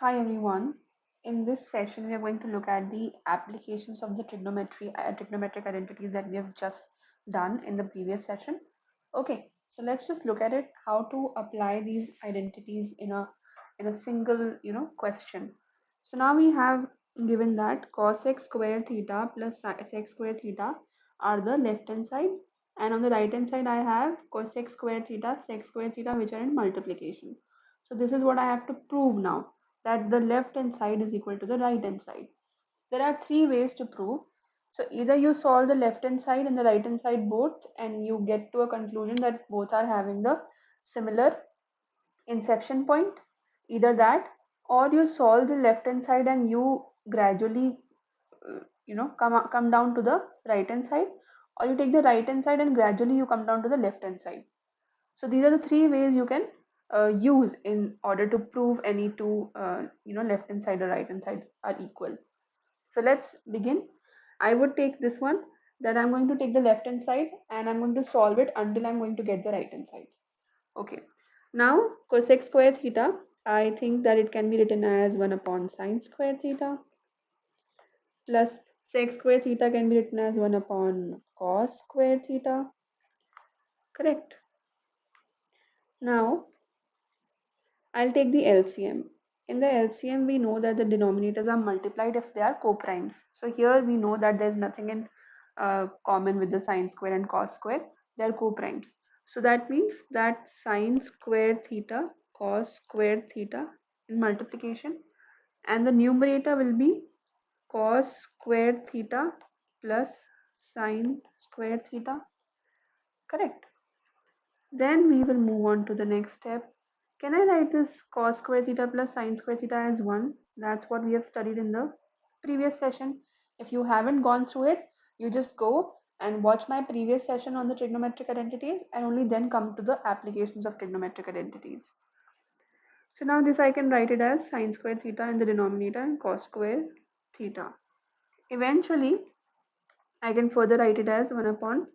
Hi everyone. In this session, we are going to look at the applications of the trigonometric identities that we have just done in the previous session. Okay, so let's just look at it, how to apply these identities in a single, question. So now we have given that cos x square theta plus sec square theta are the left hand side, and on the right hand side I have cos x square theta, sec square theta, which are in multiplication. So this is what I have to prove now, that the left hand side is equal to the right hand side. There are three ways to prove. So either you solve the left hand side and the right hand side both, and you get to a conclusion that both are having the similar inception point, either that, or you solve the left hand side and you gradually come down to the right hand side, or you take the right hand side and gradually you come down to the left hand side. So these are the three ways you can use in order to prove any two, left hand side or right hand side are equal. So let's begin. I would take this one, that I'm going to take the left hand side and I'm going to solve it until I'm going to get the right hand side. Okay. Now cosec square theta, I think that it can be written as 1 upon sine square theta, plus sec square theta can be written as 1 upon cos square theta. Correct. Now I'll take the LCM. In the LCM, we know that the denominators are multiplied if they are co-primes. So here we know that there's nothing in common with the sine square and cos square. They're co-primes. So that means that sine square theta, cos square theta in multiplication, and the numerator will be cos square theta plus sine square theta. Correct. Then we will move on to the next step. Can I write this cos square theta plus sine square theta as 1? That's what we have studied in the previous session. If you haven't gone through it, you just go and watch my previous session on the trigonometric identities and only then come to the applications of trigonometric identities. So now this I can write it as sine square theta in the denominator and cos square theta. Eventually, I can further write it as 1 upon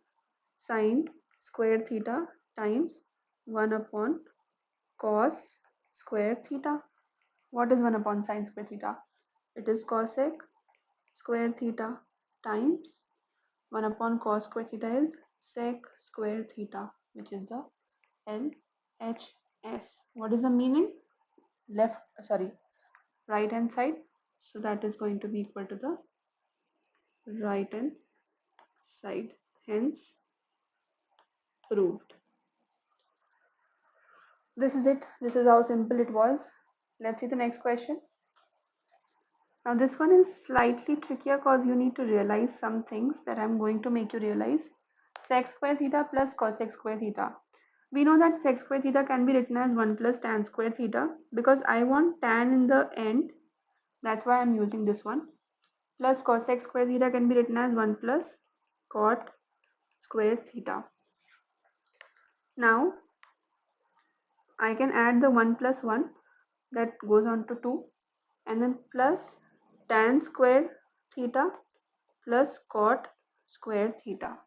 sine square theta times 1 upon cos square theta. What is 1 upon sine square theta? It is cosec square theta times 1 upon cos square theta is sec square theta, which is the LHS. What is the meaning? Right hand side. So that is going to be equal to the right hand side. Hence, proved. This is it. This is how simple it was. Let's see the next question. Now this one is slightly trickier because you need to realize some things that I'm going to make you realize. Sec square theta plus cosec square theta. We know that sec square theta can be written as 1 plus tan square theta, because I want tan in the end. That's why I'm using this one. Plus cosec square theta can be written as 1 plus cot square theta. Now I can add the 1 plus 1, that goes on to 2, and then plus tan square theta plus cot square theta.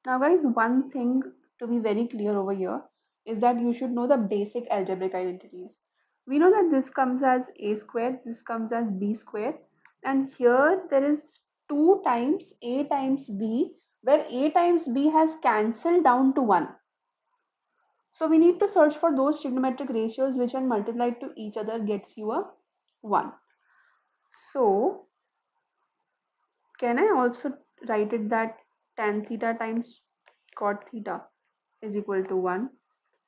Now guys, one thing to be very clear over here is that you should know the basic algebraic identities. We know that this comes as a square, this comes as b square, and here there is 2 times a times b, where a times b has cancelled down to 1. So we need to search for those trigonometric ratios which when multiplied to each other gets you a 1. So can I also write it that tan theta times cot theta is equal to 1?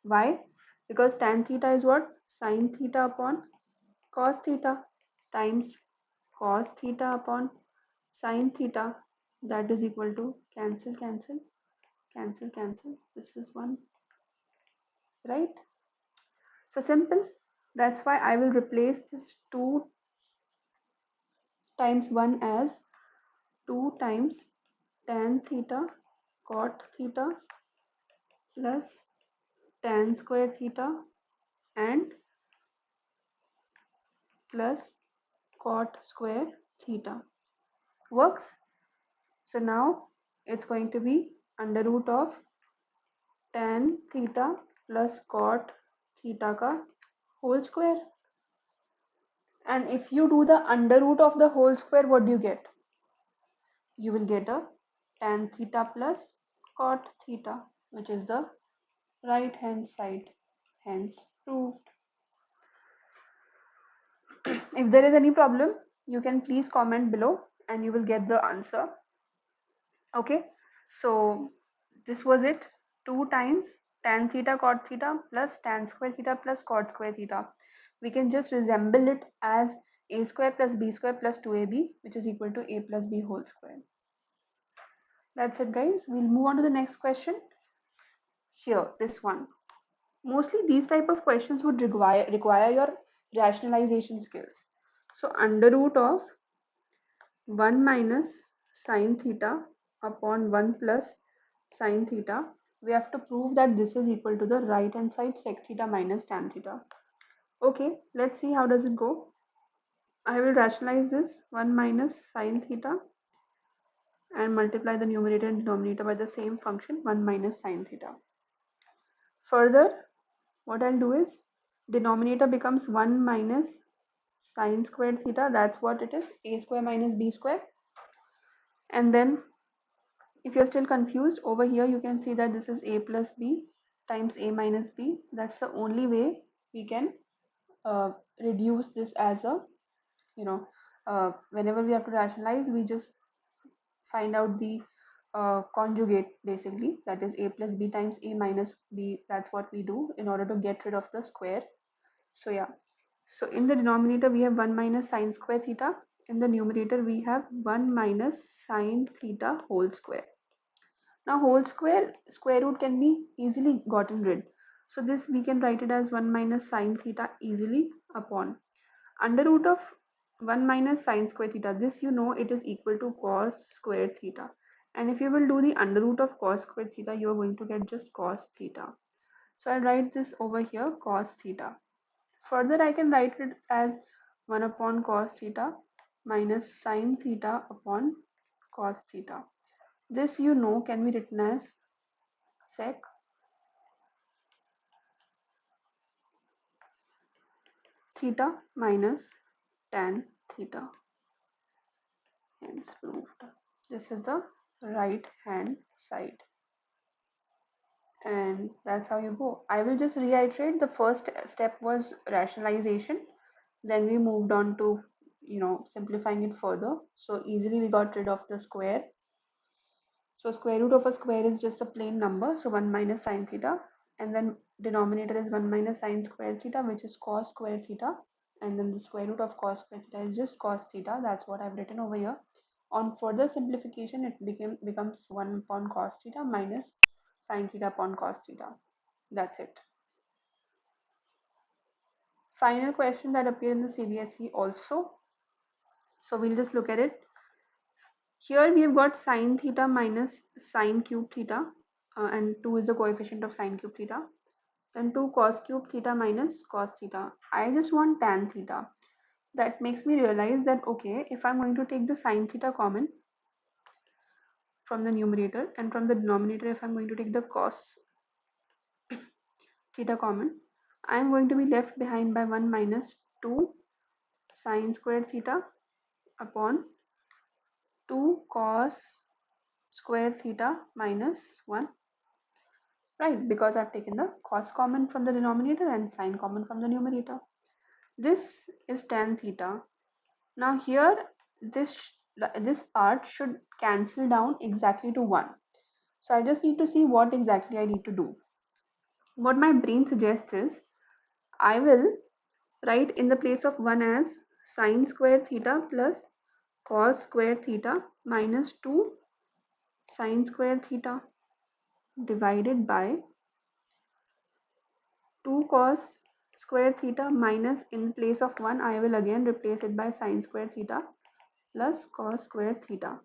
Why? Because tan theta is what? Sine theta upon cos theta times cos theta upon sine theta, that is equal to cancel, cancel, cancel, cancel. This is 1, right? So simple. That's why I will replace this 2 times 1 as 2 times tan theta cot theta plus tan square theta and plus cot square theta. Works? So now it's going to be under root of tan theta plus cot theta ka whole square. And if you do the under root of the whole square, what do you get? You will get a tan theta plus cot theta, which is the right hand side. Hence proved. If there is any problem, you can please comment below and you will get the answer. Okay, so this was it. 2 times tan theta cot theta plus tan square theta plus cot square theta. We can just resemble it as a square plus b square plus 2ab, which is equal to a plus b whole square. That's it, guys. We'll move on to the next question. Here, this one. Mostly these type of questions would require your rationalization skills. So under root of 1 minus sine theta upon 1 plus sine theta, we have to prove that this is equal to the right hand side sec theta minus tan theta. Okay, let's see how does it go. I will rationalize this 1 minus sine theta and multiply the numerator and denominator by the same function 1 minus sine theta. Further, what I'll do is denominator becomes 1 minus sine squared theta, that's what it is, a square minus b square. And then if you're still confused, over here you can see that this is a plus b times a minus b. That's the only way we can reduce this as a, whenever we have to rationalize, we just find out the conjugate, basically, that is a plus b times a minus b. That's what we do in order to get rid of the square. So yeah, so in the denominator we have 1 minus sine square theta, in the numerator we have 1 minus sine theta whole square. Now whole square root can be easily gotten rid, so this we can write it as 1 minus sine theta easily upon under root of 1 minus sine square theta. This you know it is equal to cos square theta, and if you will do the under root of cos square theta, you are going to get just cos theta. So I'll write this over here, cos theta. Further, I can write it as 1 upon cos theta minus sine theta upon cos theta. This you know can be written as sec theta minus tan theta. Hence proved. This is the right hand side. And that's how you go. I will just reiterate, the first step was rationalization. Then we moved on to, simplifying it further. So easily we got rid of the square. So square root of a square is just a plain number. So 1 minus sine theta. And then denominator is 1 minus sine square theta, which is cos square theta. And then the square root of cos square theta is just cos theta. That's what I've written over here. On further simplification, it becomes 1 upon cos theta minus sine theta upon cos theta. That's it. Final question that appeared in the CBSE also. So we'll just look at it. Here we have got sine theta minus sine cube theta, and 2 is the coefficient of sine cube theta. Then 2 cos cube theta minus cos theta. I just want tan theta. That makes me realize that, okay, if I'm going to take the sine theta common from the numerator, and from the denominator if I'm going to take the cos theta common, I'm going to be left behind by 1 minus 2 sine square theta upon 2 cos square theta minus 1, right, because I've taken the cos common from the denominator and sine common from the numerator. This is tan theta. Now here this part should cancel down exactly to 1. So I just need to see what exactly I need to do. What my brain suggests is I will write in the place of 1 as sine square theta plus cos square theta minus 2 sine square theta divided by 2 cos square theta minus, in place of 1 I will again replace it by sine square theta plus cos square theta.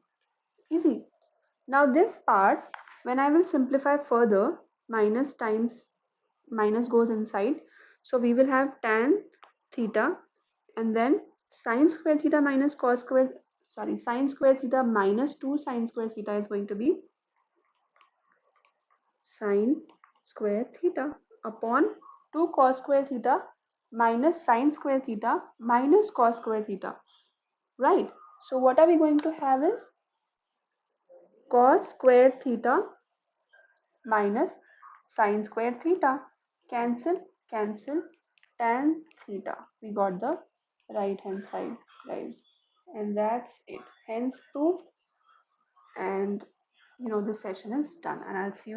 Easy. Now this part, when I will simplify further, minus times minus goes inside, so we will have tan theta and then sine square theta minus sine square theta minus 2 sine square theta is going to be sine square theta upon 2 cos square theta minus sine square theta minus cos square theta, right? So what are we going to have is cos square theta minus sine square theta. Cancel, cancel, tan theta. We got the right hand side, guys. And that's it. Hence proved. And this session is done. And I'll see you